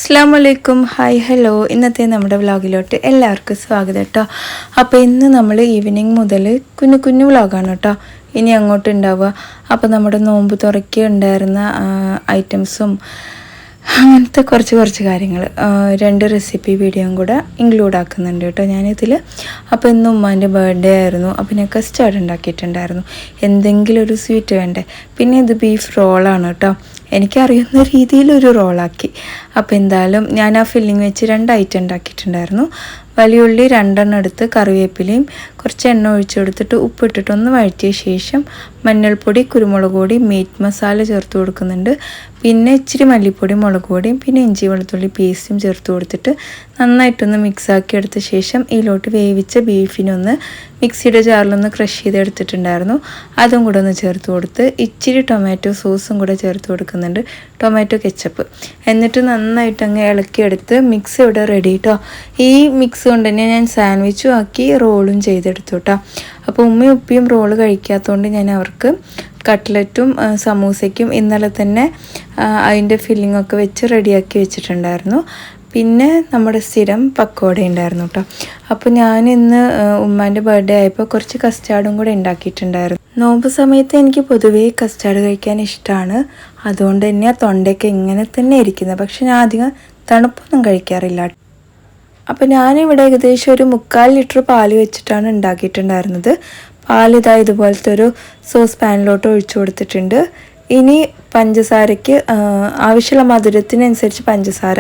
അസ്സലാമു അലൈക്കും. Hi hello. ഇന്നത്തെ നമ്മുടെ വ്ളോഗിലോട്ട് എല്ലാവർക്കും സ്വാഗതം കേട്ടോ. അപ്പോൾ ഇന്ന് നമ്മൾ ഈവനിങ് മുതൽ കുഞ്ഞു കുഞ്ഞു വ്ളോഗാണ് കേട്ടോ ഇനി അങ്ങോട്ട് ഉണ്ടാവുക. അപ്പോൾ നമ്മുടെ നോമ്പ് തുറക്കി ഉണ്ടായിരുന്ന ഐറ്റംസും അങ്ങനത്തെ കുറച്ച് കാര്യങ്ങൾ 2 റെസിപ്പി വീഡിയോയും കൂടെ ഇൻക്ലൂഡ് ആക്കുന്നുണ്ട് കേട്ടോ ഞാനിതിൽ. അപ്പോൾ ഇന്ന് ഉമ്മാൻ്റെ ബർത്ത്ഡേ ആയിരുന്നു. അപ്പോൾ ഞാൻ കസ്റ്റാർഡ് ഉണ്ടാക്കിയിട്ടുണ്ടായിരുന്നു. എന്തെങ്കിലും ഒരു സ്വീറ്റ് വേണ്ടേ. പിന്നെ ഇത് ബീഫ് റോളാണ് കേട്ടോ. എനിക്കറിയുന്ന രീതിയിലൊരു റോളാക്കി. അപ്പോൾ എന്തായാലും ഞാൻ ആ ഫില്ലിങ് വെച്ച് 2 ഐറ്റം ഉണ്ടാക്കിയിട്ടുണ്ടായിരുന്നു. വലിയുള്ളി 2 എടുത്ത് കറിവേപ്പിലയും കുറച്ച് എണ്ണ ഒഴിച്ചു കൊടുത്തിട്ട് ഉപ്പിട്ടിട്ട് ഒന്ന് വഴറ്റിയ ശേഷം മഞ്ഞൾപ്പൊടി, കുരുമുളക് പൊടി, മീറ്റ് മസാല ചേർത്ത് കൊടുക്കുന്നുണ്ട്. പിന്നെ ഇച്ചിരി മല്ലിപ്പൊടി, മുളക് പൊടിയും പിന്നെ ഇഞ്ചി വെളുത്തുള്ളി പേസ്റ്റും ചേർത്ത് കൊടുത്തിട്ട് നന്നായിട്ടൊന്ന് മിക്സാക്കി എടുത്ത ശേഷം ഇതിലോട്ട് വേവിച്ച ബീഫിനൊന്ന് മിക്സിയുടെ ജാറിലൊന്ന് ക്രഷ് ചെയ്തെടുത്തിട്ടുണ്ടായിരുന്നു. അതും കൂടെ ഒന്ന് ചേർത്ത് കൊടുത്ത് ഇച്ചിരി ടൊമാറ്റോ സോസും കൂടെ ചേർത്ത് കൊടുക്കുന്നുണ്ട്, ടൊമാറ്റോ കെച്ചപ്പ്. എന്നിട്ട് നന്നായിട്ട് അങ്ങ് ഇളക്കിയെടുത്ത് മിക്സ് ഇവിടെ റെഡി കേട്ടോ. ഈ മിക്സ് കൊണ്ട് തന്നെ ഞാൻ സാൻഡ്വിച്ചും ആക്കി റോളും ചെയ്തെടുത്തു കേട്ടോ. അപ്പോൾ ഉമ്മയും ഉപ്പിയും റോള് കഴിക്കാത്തതുകൊണ്ട് ഞാൻ അവർക്ക് കട്ട്ലറ്റും സമൂസയ്ക്കും ഇന്നലെ തന്നെ അതിൻ്റെ ഫില്ലിങ്ങൊക്കെ വെച്ച് റെഡിയാക്കി വെച്ചിട്ടുണ്ടായിരുന്നു. പിന്നെ നമ്മുടെ സ്ഥിരം പക്കോട ഉണ്ടായിരുന്നു കേട്ടോ. അപ്പോൾ ഞാനിന്ന് ഉമ്മാൻ്റെ ബർത്ത്ഡേ ആയപ്പോൾ കുറച്ച് കസ്റ്റാർഡും കൂടെ ഉണ്ടാക്കിയിട്ടുണ്ടായിരുന്നു. നോമ്പ് സമയത്ത് എനിക്ക് പൊതുവേ കസ്റ്റാർഡ് കഴിക്കാൻ ഇഷ്ടമാണ്. അതുകൊണ്ട് തന്നെ ആ തൊണ്ടയൊക്കെ ഇങ്ങനെ തന്നെ ഇരിക്കുന്നത്. പക്ഷെ ഞാൻ അധികം തണുപ്പൊന്നും കഴിക്കാറില്ല. അപ്പോൾ ഞാനിവിടെ ഏകദേശം ഒരു 3/4 ലിറ്റർ പാല് വെച്ചിട്ടാണ് ഉണ്ടാക്കിയിട്ടുണ്ടായിരുന്നത്. പാലിതാ ഇതുപോലത്തെ ഒരു സോസ് പാനിലോട്ട് ഒഴിച്ചു കൊടുത്തിട്ടുണ്ട്. ഇനി പഞ്ചസാരയ്ക്ക് ആവശ്യമുള്ള മധുരത്തിനനുസരിച്ച് പഞ്ചസാര.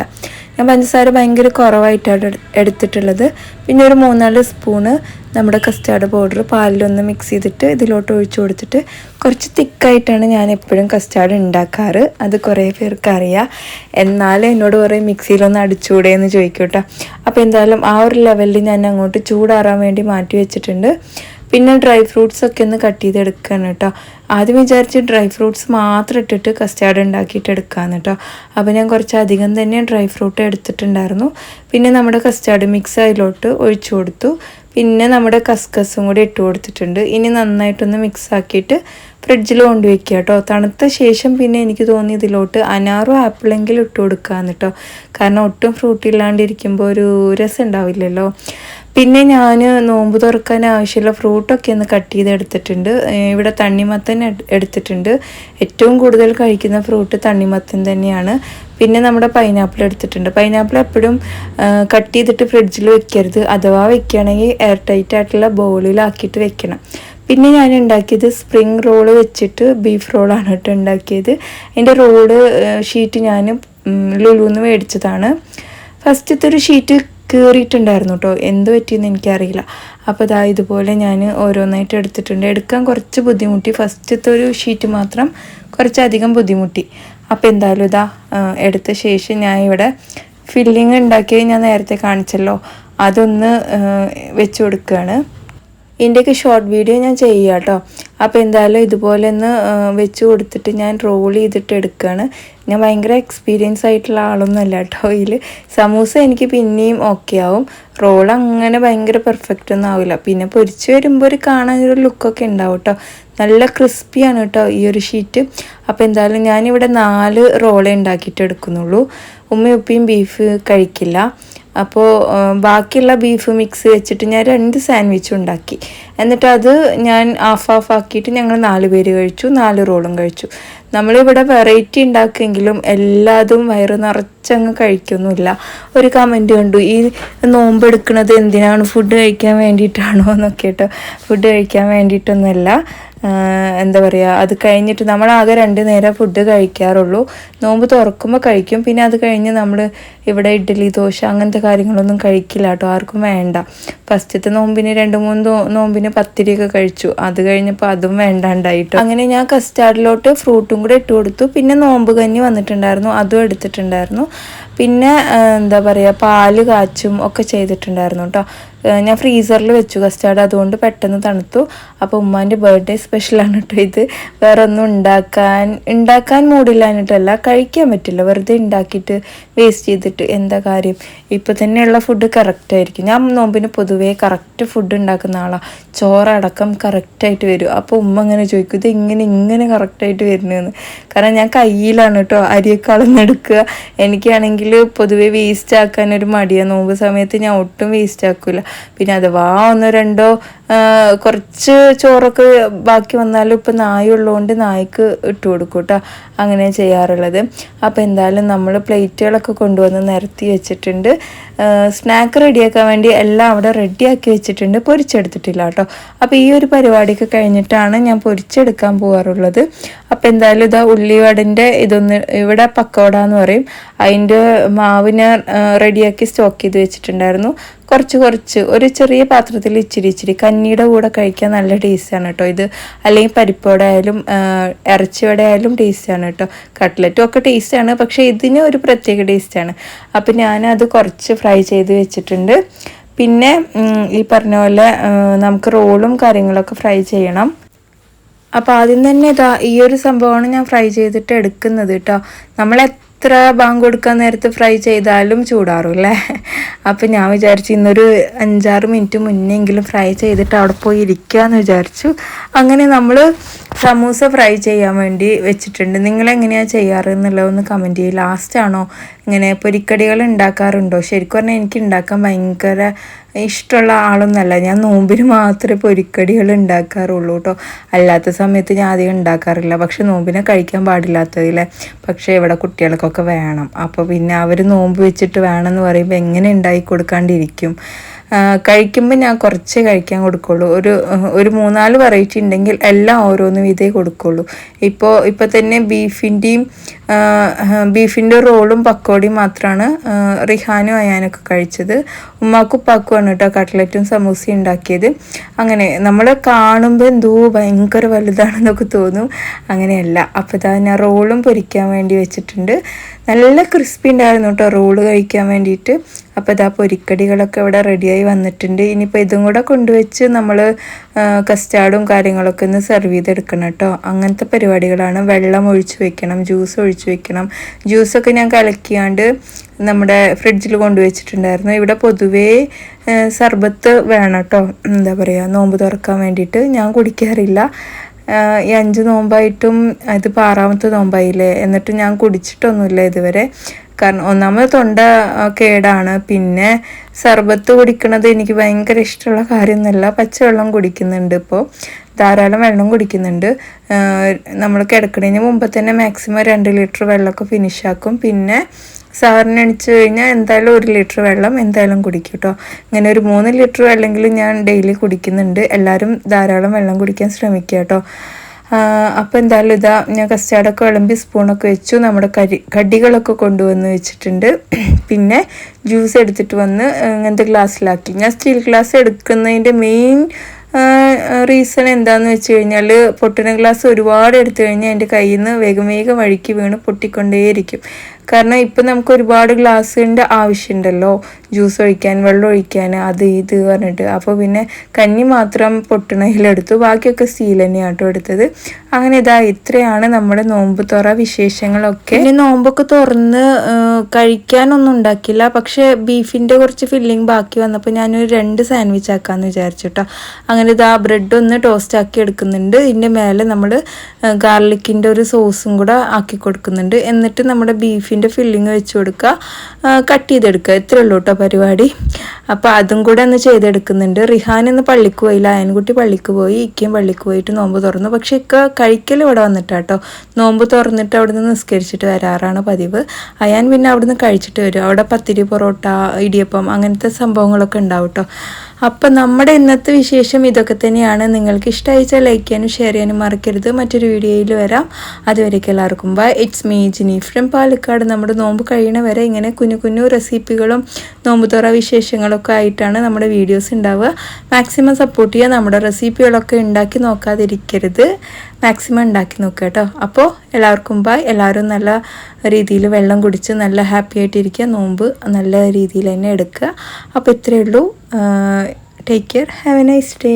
ഞാൻ പഞ്ചസാര ഭയങ്കര കുറവായിട്ടാണ് എടുത്തിട്ടുള്ളത്. പിന്നെ ഒരു 3-4 സ്പൂണ് നമ്മുടെ കസ്റ്റാർഡ് പൗഡർ പാലിലൊന്ന് മിക്സ് ചെയ്തിട്ട് ഇതിലോട്ട് ഒഴിച്ചു കൊടുത്തിട്ട് കുറച്ച് തിക്കായിട്ടാണ് ഞാൻ എപ്പോഴും കസ്റ്റാർഡ് ഉണ്ടാക്കാറ്. അത് കുറേ പേർക്ക് അറിയാം. എന്നാലും എന്നോട് പറയും മിക്സിയിലൊന്ന് അടിച്ചുകൂടെ എന്ന് ചോദിക്കും കേട്ടോ. അപ്പോൾ എന്തായാലും ആ ഒരു ലെവലിൽ ഞാൻ അങ്ങോട്ട് ചൂടാറാൻ വേണ്ടി മാറ്റി വെച്ചിട്ടുണ്ട്. പിന്നെ ഡ്രൈ ഫ്രൂട്ട്സ് ഒക്കെ ഒന്ന് കട്ട് ചെയ്തെടുക്കുകയാണ് കേട്ടോ. ആദ്യം വിചാരിച്ച് ഡ്രൈ ഫ്രൂട്ട്സ് മാത്രം ഇട്ടിട്ട് കസ്റ്റാർഡ് ഉണ്ടാക്കിയിട്ട് എടുക്കാമെന്ന് കേട്ടോ. അപ്പോൾ ഞാൻ കുറച്ച് അധികം തന്നെ ഡ്രൈ ഫ്രൂട്ട് എടുത്തിട്ടുണ്ടായിരുന്നു. പിന്നെ നമ്മുടെ കസ്റ്റാർഡ് മിക്സ് അതിലോട്ട് ഒഴിച്ചു കൊടുത്തു. പിന്നെ നമ്മുടെ കസ്കസും കൂടി ഇട്ട് കൊടുത്തിട്ടുണ്ട്. ഇനി നന്നായിട്ടൊന്ന് മിക്സ് ആക്കിയിട്ട് ഫ്രിഡ്ജിൽ കൊണ്ടുവയ്ക്കുക കേട്ടോ. തണുത്ത ശേഷം പിന്നെ എനിക്ക് തോന്നി ഇതിലോട്ട് അനാറും ആപ്പിളെങ്കിലും ഇട്ട് കൊടുക്കാമെന്ന് കേട്ടോ. കാരണം ഒട്ടും ഫ്രൂട്ട് ഇല്ലാണ്ടിരിക്കുമ്പോൾ ഒരു രസം ഉണ്ടാവില്ലല്ലോ. പിന്നെ ഞാൻ നോമ്പ് തുറക്കാൻ ആവശ്യമുള്ള ഫ്രൂട്ടൊക്കെ ഒന്ന് കട്ട് ചെയ്ത് എടുത്തിട്ടുണ്ട്. ഇവിടെ തണ്ണിമത്തൻ എടുത്തിട്ടുണ്ട്. ഏറ്റവും കൂടുതൽ കഴിക്കുന്ന ഫ്രൂട്ട് തണ്ണിമത്തൻ തന്നെയാണ്. പിന്നെ നമ്മുടെ പൈനാപ്പിൾ എടുത്തിട്ടുണ്ട്. പൈനാപ്പിൾ എപ്പോഴും കട്ട് ചെയ്തിട്ട് ഫ്രിഡ്ജിൽ വെക്കരുത്. അഥവാ വെക്കുകയാണെങ്കിൽ എയർ ടൈറ്റ് ആയിട്ടുള്ള ബൗളിലാക്കിയിട്ട് വെക്കണം. പിന്നെ ഞാൻ ഉണ്ടാക്കിയത് സ്പ്രിങ് റോള് വെച്ചിട്ട് ബീഫ് റോളാണ് കേട്ടോ ഉണ്ടാക്കിയത്. എൻ്റെ റോള് ഷീറ്റ് ഞാൻ ലുലുന്ന് മേടിച്ചതാണ്. ഫസ്റ്റത്തെ ഒരു ഷീറ്റ് കീറിയിട്ടുണ്ടായിരുന്നു കേട്ടോ. എന്ത് പറ്റിയെന്ന് എനിക്കറിയില്ല. അപ്പോൾ ഇതാ ഇതുപോലെ ഞാൻ ഓരോന്നായിട്ട് എടുത്തിട്ടുണ്ട്. എടുക്കാൻ കുറച്ച് ബുദ്ധിമുട്ടി. ഫസ്റ്റത്തെ ഒരു ഷീറ്റ് മാത്രം കുറച്ചധികം ബുദ്ധിമുട്ടി. അപ്പോൾ എന്തായാലും ഇതാ എടുത്ത ശേഷം ഞാൻ ഇവിടെ ഫില്ലിങ് ഉണ്ടാക്കിയത് ഞാൻ നേരത്തെ കാണിച്ചല്ലോ, അതൊന്ന് വെച്ച് കൊടുക്കുകയാണ്. ഇതിൻ്റെയൊക്കെ ഷോർട്ട് വീഡിയോ ഞാൻ ചെയ്യാം കേട്ടോ. അപ്പോൾ എന്തായാലും ഇതുപോലെ ഒന്ന് വെച്ച് കൊടുത്തിട്ട് ഞാൻ റോൾ ചെയ്തിട്ട് എടുക്കുകയാണ്. ഞാൻ ഭയങ്കര എക്സ്പീരിയൻസ് ആയിട്ടുള്ള ആളൊന്നുമല്ല കേട്ടോ. ഇതിൽ സമൂസ എനിക്ക് പിന്നെയും ഓക്കെ ആവും. റോൾ അങ്ങനെ ഭയങ്കര പെർഫെക്റ്റ് ഒന്നും ആവില്ല. പിന്നെ പൊരിച്ച് വരുമ്പോൾ ഒരു കാണാനൊരു ലുക്കൊക്കെ ഉണ്ടാവും കേട്ടോ. നല്ല ക്രിസ്പിയാണ് കേട്ടോ ഈ ഒരു ഷീറ്റ്. അപ്പോൾ എന്തായാലും ഞാനിവിടെ 4 റോളേ ഉണ്ടാക്കിയിട്ട് എടുക്കുന്നുള്ളൂ. ഉമ്മയും ഉപ്പയും ബീഫ് കഴിക്കില്ല. അപ്പോൾ ബാക്കിയുള്ള ബീഫ് മിക്സ് വെച്ചിട്ട് ഞാൻ 2 സാൻഡ്വിച്ചും ഉണ്ടാക്കി. എന്നിട്ട് അത് ഞാൻ ഹാഫ് ആക്കിയിട്ട് ഞങ്ങൾ 4 പേര് കഴിച്ചു. 4 റോളും കഴിച്ചു. നമ്മളിവിടെ വെറൈറ്റി ഉണ്ടാക്കുമെങ്കിലും എല്ലാതും വയറ് നിറച്ചങ്ങ് കഴിക്കൊന്നുമില്ല. ഒരു കമൻറ്റ് കണ്ടു, ഈ നോമ്പെടുക്കുന്നത് എന്തിനാണ്, ഫുഡ് കഴിക്കാൻ വേണ്ടിയിട്ടാണോ എന്നൊക്കെ കേട്ടോ. ഫുഡ് കഴിക്കാൻ വേണ്ടിയിട്ടൊന്നുമല്ല. എന്താ പറയുക, അത് കഴിഞ്ഞിട്ട് നമ്മളാകെ 2 നേരം ഫുഡ് കഴിക്കാറുള്ളൂ. നോമ്പ് തുറക്കുമ്പോൾ കഴിക്കും. പിന്നെ അത് കഴിഞ്ഞ് നമ്മൾ ഇവിടെ ഇഡ്ഡലി, ദോശ അങ്ങനത്തെ കാര്യങ്ങളൊന്നും കഴിക്കില്ല കേട്ടോ. ആർക്കും വേണ്ട. ഫസ്റ്റത്തെ നോമ്പിന് 2-3 നോമ്പിന് പത്തിരിയൊക്കെ കഴിച്ചു. അത് കഴിഞ്ഞപ്പോൾ അതും വേണ്ടാണ്ടായിട്ടോ. അങ്ങനെ ഞാൻ കസ്റ്റാർഡിലോട്ട് ഫ്രൂട്ടും കൂടെ ഇട്ട് കൊടുത്തു. പിന്നെ നോമ്പ് കഞ്ഞി വന്നിട്ടുണ്ടായിരുന്നു, അതും എടുത്തിട്ടുണ്ടായിരുന്നു. പിന്നെ എന്താ പറയുക, പാല് കാച്ചും ഒക്കെ ചെയ്തിട്ടുണ്ടായിരുന്നു കേട്ടോ. ഞാൻ ഫ്രീസറിൽ വെച്ചു കസ്റ്റാർഡ്, അതുകൊണ്ട് പെട്ടെന്ന് തണുത്തു. അപ്പോൾ ഉമ്മാൻ്റെ ബർത്ത്ഡേ സ്പെഷ്യലാണ് കേട്ടോ ഇത്. വേറെ ഒന്നും ഉണ്ടാക്കാൻ മൂടില്ലാഞ്ഞിട്ടല്ല, കഴിക്കാൻ പറ്റില്ല. വെറുതെ ഉണ്ടാക്കിയിട്ട് വേസ്റ്റ് ചെയ്തിട്ട് എന്താ കാര്യം. ഇപ്പോൾ തന്നെയുള്ള ഫുഡ് കറക്റ്റായിരിക്കും. ഞാൻ നോമ്പിന് പൊതുവേ കറക്റ്റ് ഫുഡ് ഉണ്ടാക്കുന്ന ആളാണ്. ചോറടക്കം കറക്റ്റായിട്ട് വരും. അപ്പോൾ ഉമ്മ അങ്ങനെ ചോദിക്കും, ഇത് ഇങ്ങനെ കറക്റ്റായിട്ട് വരുന്നതെന്ന്. കാരണം ഞാൻ കയ്യിലാണ് കേട്ടോ അരിയൊക്കെ അളന്നെടുക്കുക. എനിക്കാണെങ്കിൽ പൊതുവേ വേസ്റ്റ് ആക്കാനൊരു മടിയാണ്. നോമ്പ് സമയത്ത് ഞാൻ ഒട്ടും വേസ്റ്റ് ആക്കില്ല. പിന്നെ അഥവാ ഒന്നോ രണ്ടോ കുറച്ച് ചോറൊക്കെ ബാക്കി വന്നാലും ഇപ്പം നായുള്ളതുകൊണ്ട് നായ്ക്ക് ഇട്ട് കൊടുക്കും കേട്ടോ. അങ്ങനെ ചെയ്യാറുള്ളത്. അപ്പോൾ എന്തായാലും നമ്മൾ പ്ലേറ്റുകളൊക്കെ കൊണ്ടുവന്ന് നിരത്തി വെച്ചിട്ടുണ്ട്. സ്നാക്ക് റെഡിയാക്കാൻ വേണ്ടി എല്ലാം അവിടെ റെഡിയാക്കി വെച്ചിട്ടുണ്ട്. പൊരിച്ചെടുത്തിട്ടില്ല കേട്ടോ. അപ്പോൾ ഈ ഒരു പരിപാടിയൊക്കെ കഴിഞ്ഞിട്ടാണ് ഞാൻ പൊരിച്ചെടുക്കാൻ പോകാറുള്ളത്. അപ്പോൾ എന്തായാലും ഇതാ ഉള്ളിവടൻ്റെ ഇതൊന്ന്, ഇവിടെ പക്കവട എന്ന് പറയും, അതിൻ്റെ മാവ് ഞാൻ റെഡിയാക്കി സ്റ്റോക്ക് ചെയ്ത് വെച്ചിട്ടുണ്ടായിരുന്നു. കുറച്ച് ഒരു ചെറിയ പാത്രത്തിൽ ഇച്ചിരി കഞ്ഞിയുടെ കൂടെ കഴിക്കാൻ നല്ല ടേസ്റ്റാണ് കേട്ടോ ഇത്. അല്ലെങ്കിൽ പരിപ്പോട ആയാലും ഇറച്ചിവട ആയാലും ടേസ്റ്റാണ് കേട്ടോ. കട്ട്ലറ്റും ഒക്കെ ടേസ്റ്റാണ്, പക്ഷേ ഇതിന് ഒരു പ്രത്യേക ടേസ്റ്റാണ്. അപ്പം ഞാനത് കുറച്ച് ഫ്രൈ ചെയ്ത് വെച്ചിട്ടുണ്ട്. പിന്നെ ഈ പറഞ്ഞ പോലെ നമുക്ക് റോളും കാര്യങ്ങളൊക്കെ ഫ്രൈ ചെയ്യണം. അപ്പോൾ ആദ്യം തന്നെ ഈ ഒരു സംഭവമാണ് ഞാൻ ഫ്രൈ ചെയ്തിട്ട് എടുക്കുന്നത് കേട്ടോ. നമ്മൾ എത്ര ബാങ്ക് കൊടുക്കാൻ നേരത്ത് ഫ്രൈ ചെയ്താലും ചൂടാറും അല്ലേ. അപ്പം ഞാൻ വിചാരിച്ചു ഇന്നൊരു 5-6 മിനിറ്റ് മുന്നെങ്കിലും ഫ്രൈ ചെയ്തിട്ട് അവിടെ പോയി ഇരിക്കാമെന്ന് വിചാരിച്ചു. അങ്ങനെ നമ്മൾ സമൂസ ഫ്രൈ ചെയ്യാൻ വേണ്ടി വെച്ചിട്ടുണ്ട്. നിങ്ങളെങ്ങനെയാണ് ചെയ്യാറ് എന്നുള്ളതൊന്ന് കമൻറ്റ് ചെയ്യും. ലാസ്റ്റാണോ ഇങ്ങനെ പൊരിക്കടികൾ ഉണ്ടാക്കാറുണ്ടോ? ശരിക്കും പറഞ്ഞാൽ എനിക്ക് ഉണ്ടാക്കാൻ ഭയങ്കര ഇഷ്ടമുള്ള ആളൊന്നുമല്ല. ഞാൻ നോമ്പിന് മാത്രമേ പൊരിക്കടികൾ ഉണ്ടാക്കാറുള്ളൂ കേട്ടോ. അല്ലാത്ത സമയത്ത് ഞാൻ അധികം ഉണ്ടാക്കാറില്ല. പക്ഷെ നോമ്പിനെ കഴിക്കാൻ പാടില്ലാത്തതില്ലേ. പക്ഷേ ഇവിടെ കുട്ടികൾക്കൊക്കെ വേണം. അപ്പോൾ പിന്നെ അവർ നോമ്പ് വെച്ചിട്ട് വേണമെന്ന് പറയുമ്പോൾ എങ്ങനെ ഉണ്ടാക്കി കൊടുക്കാണ്ടിരിക്കും. കഴിക്കുമ്പോൾ ഞാൻ കുറച്ചേ കഴിക്കാൻ കൊടുക്കുള്ളൂ. ഒരു 3-4 വെറൈറ്റി ഉണ്ടെങ്കിൽ എല്ലാം ഓരോന്ന് വീതേ കൊടുക്കുള്ളൂ. ഇപ്പോൾ തന്നെ ബീഫിൻ്റെ റോളും പക്കോടിയും മാത്രമാണ് റിഹാനും അയാനൊക്കെ കഴിച്ചത്. ഉമ്മാക്കും ഉപ്പാക്കുമാണ് കേട്ടോ കട്ട്ലറ്റും സമൂസയും ഉണ്ടാക്കിയത്. അങ്ങനെ നമ്മൾ കാണുമ്പോൾ എന്തോ ഭയങ്കര വലുതാണെന്നൊക്കെ തോന്നും. അങ്ങനെയല്ല. അപ്പോൾ ഇതാ ഞാൻ റോളും പൊരിക്കാൻ വേണ്ടി വെച്ചിട്ടുണ്ട്. നല്ല ക്രിസ്പി ഉണ്ടായിരുന്നു കേട്ടോ റോള് കഴിക്കാൻ വേണ്ടിയിട്ട്. അപ്പോൾ ഇതാ പൊരിക്കടികളൊക്കെ ഇവിടെ റെഡിയായി വന്നിട്ടുണ്ട്. ഇനിയിപ്പോൾ ഇതും കൂടെ കൊണ്ടുവച്ച് നമ്മൾ കസ്റ്റാർഡും കാര്യങ്ങളൊക്കെ ഒന്ന് സെർവ് ചെയ്തെടുക്കണം കേട്ടോ. അങ്ങനത്തെ പരിപാടികളാണ്. വെള്ളം ഒഴിച്ച് വെക്കണം, ജ്യൂസ് ഒഴിച്ച് വെക്കണം. ജ്യൂസൊക്കെ ഞാൻ കലക്കിയാണ്ട് നമ്മുടെ ഫ്രിഡ്ജിൽ കൊണ്ടുവച്ചിട്ടുണ്ടായിരുന്നു. ഇവിടെ പൊതുവേ സർബത്ത് വേണം കേട്ടോ. എന്താ പറയുക, നോമ്പ് തുറക്കാൻ വേണ്ടിയിട്ട്. ഞാൻ കുടിക്കാറില്ല. ഈ 5 നോമ്പായിട്ടും ഇതിപ്പോൾ 6ാമത്തെ നോമ്പായില്ലേ, എന്നിട്ട് ഞാൻ കുടിച്ചിട്ടൊന്നുമില്ല ഇതുവരെ. കാരണം ഒന്നാമത് തൊണ്ട കേടാണ്. പിന്നെ സർബത്ത് കുടിക്കണത് എനിക്ക് ഭയങ്കര ഇഷ്ടമുള്ള കാര്യമൊന്നുമല്ല. പച്ചവെള്ളം കുടിക്കുന്നുണ്ട്, ഇപ്പോൾ ധാരാളം വെള്ളം കുടിക്കുന്നുണ്ട്. നമ്മൾ കിടക്കുന്നതിന് മുമ്പ് തന്നെ മാക്സിമം 2 ലിറ്റർ വെള്ളമൊക്കെ ഫിനിഷാക്കും. പിന്നെ സാറിന് എണിച്ച് കഴിഞ്ഞാൽ എന്തായാലും 1 ലിറ്റർ വെള്ളം എന്തായാലും കുടിക്കും കേട്ടോ. ഇങ്ങനെ ഒരു 3 ലിറ്റർ വെള്ളമെങ്കിലും ഞാൻ ഡെയിലി കുടിക്കുന്നുണ്ട്. എല്ലാവരും ധാരാളം വെള്ളം കുടിക്കാൻ ശ്രമിക്കുക കേട്ടോ. അപ്പോൾ എന്തായാലും ഇതാ ഞാൻ കസ്റ്റാർഡൊക്കെ വിളമ്പി സ്പൂണൊക്കെ വെച്ചു. നമ്മുടെ കടികളൊക്കെ കൊണ്ടുവന്ന് വെച്ചിട്ടുണ്ട്. പിന്നെ ജ്യൂസ് എടുത്തിട്ട് വന്ന് ഇങ്ങനത്തെ ഗ്ലാസ്സിലാക്കി. ഞാൻ സ്റ്റീൽ ഗ്ലാസ് എടുക്കുന്നതിൻ്റെ മെയിൻ റീസൺ എന്താണെന്ന് വെച്ച് കഴിഞ്ഞാൽ, പൊട്ടുന്ന ഗ്ലാസ് ഒരുപാട് എടുത്തു കഴിഞ്ഞാൽ എൻ്റെ കയ്യിൽ നിന്ന് വേഗം വഴിക്ക് വീണ് പൊട്ടിക്കൊണ്ടേയിരിക്കും. കാരണം ഇപ്പം നമുക്ക് ഒരുപാട് ഗ്ലാസ്സിൻ്റെ ആവശ്യമുണ്ടല്ലോ, ജ്യൂസ് ഒഴിക്കാൻ, വെള്ളം ഒഴിക്കാൻ, അത് ഇത് പറഞ്ഞിട്ട്. അപ്പോൾ പിന്നെ കഞ്ഞി മാത്രം പൊട്ടണയിലെടുത്തു, ബാക്കിയൊക്കെ സ്റ്റീൽ തന്നെയാണ് കേട്ടോ എടുത്തത്. അങ്ങനെ ഇത്രയാണ് നമ്മുടെ നോമ്പ് തുറ വിശേഷങ്ങളൊക്കെ. ഇനി നോമ്പൊക്കെ തുറന്ന് കഴിക്കാനൊന്നും ഉണ്ടാക്കില്ല. പക്ഷേ ബീഫിൻ്റെ കുറച്ച് ഫില്ലിങ് ബാക്കി വന്നപ്പോൾ ഞാനൊരു 2 സാൻഡ്വിച്ച് ആക്കാമെന്ന് വിചാരിച്ചു കേട്ടോ. അങ്ങനെ ബ്രെഡ് ഒന്ന് ടോസ്റ്റ് ആക്കി എടുക്കുന്നുണ്ട്. ഇതിൻ്റെ മേലെ നമ്മൾ ഗാർലിക്കിൻ്റെ ഒരു സോസും കൂടെ ആക്കി കൊടുക്കുന്നുണ്ട്. എന്നിട്ട് നമ്മുടെ ബീഫിൻ്റെ ഫില്ലിങ് വെച്ച് കൊടുക്കുക, കട്ട് ചെയ്തെടുക്കുക. ഇത്രേ ഉള്ളൂ കേട്ടോ പരിപാടി. അപ്പോൾ അതും കൂടെ ഒന്ന് ചെയ്തെടുക്കുന്നുണ്ട്. റിഹാൻ ഇന്ന് പള്ളിക്ക് പോയില്ല, അയൻകുട്ടി പള്ളിക്ക് പോയി, ഇക്കയും പള്ളിക്ക് പോയിട്ട് നോമ്പ് തുറന്നു. പക്ഷെ കഴിക്കൽ ഇവിടെ വന്നിട്ടാട്ടോ. നോമ്പ് തുറന്നിട്ട് അവിടെ നിന്ന് നിസ്കരിച്ചിട്ട് വരാറാണ് പതിവ്. അയാൻ പിന്നെ അവിടെ നിന്ന് കഴിച്ചിട്ട് വരും. അവിടെ പത്തിരി, പൊറോട്ട, ഇടിയപ്പം അങ്ങനത്തെ സംഭവങ്ങളൊക്കെ ഉണ്ടാവും കേട്ടോ. അപ്പം നമ്മുടെ ഇന്നത്തെ വിശേഷം ഇതൊക്കെ തന്നെയാണ്. നിങ്ങൾക്ക് ഇഷ്ടമായിച്ചാൽ ലൈക്ക് ചെയ്യാനും ഷെയർ ചെയ്യാനും മറക്കരുത്. മറ്റൊരു വീഡിയോയിൽ വരാം. അതുവരേക്കും എല്ലാവർക്കും bye. It's me Jini from Palakkad. നമ്മുടെ നോമ്പ് കഴിയണ വരെ ഇങ്ങനെ കുഞ്ഞു റെസിപ്പികളും നോമ്പ് തുറ വിശേഷങ്ങളൊക്കെ ആയിട്ടാണ് നമ്മുടെ വീഡിയോസ് ഉണ്ടാവുക. മാക്സിമം സപ്പോർട്ട് ചെയ്യുക. നമ്മുടെ റെസിപ്പികളൊക്കെ ഉണ്ടാക്കി നോക്കാതിരിക്കരുത്, മാക്സിമം ഉണ്ടാക്കി നോക്കുക കേട്ടോ. അപ്പോൾ എല്ലാവർക്കും ബൈ. എല്ലാവരും നല്ല രീതിയിൽ വെള്ളം കുടിച്ച് നല്ല ഹാപ്പി ആയിട്ടിരിക്കുക, നോമ്പ് നല്ല രീതിയിൽ തന്നെ എടുക്കുക. അപ്പോൾ ഇത്രയേ ഉള്ളൂ. Take care, have A nice day.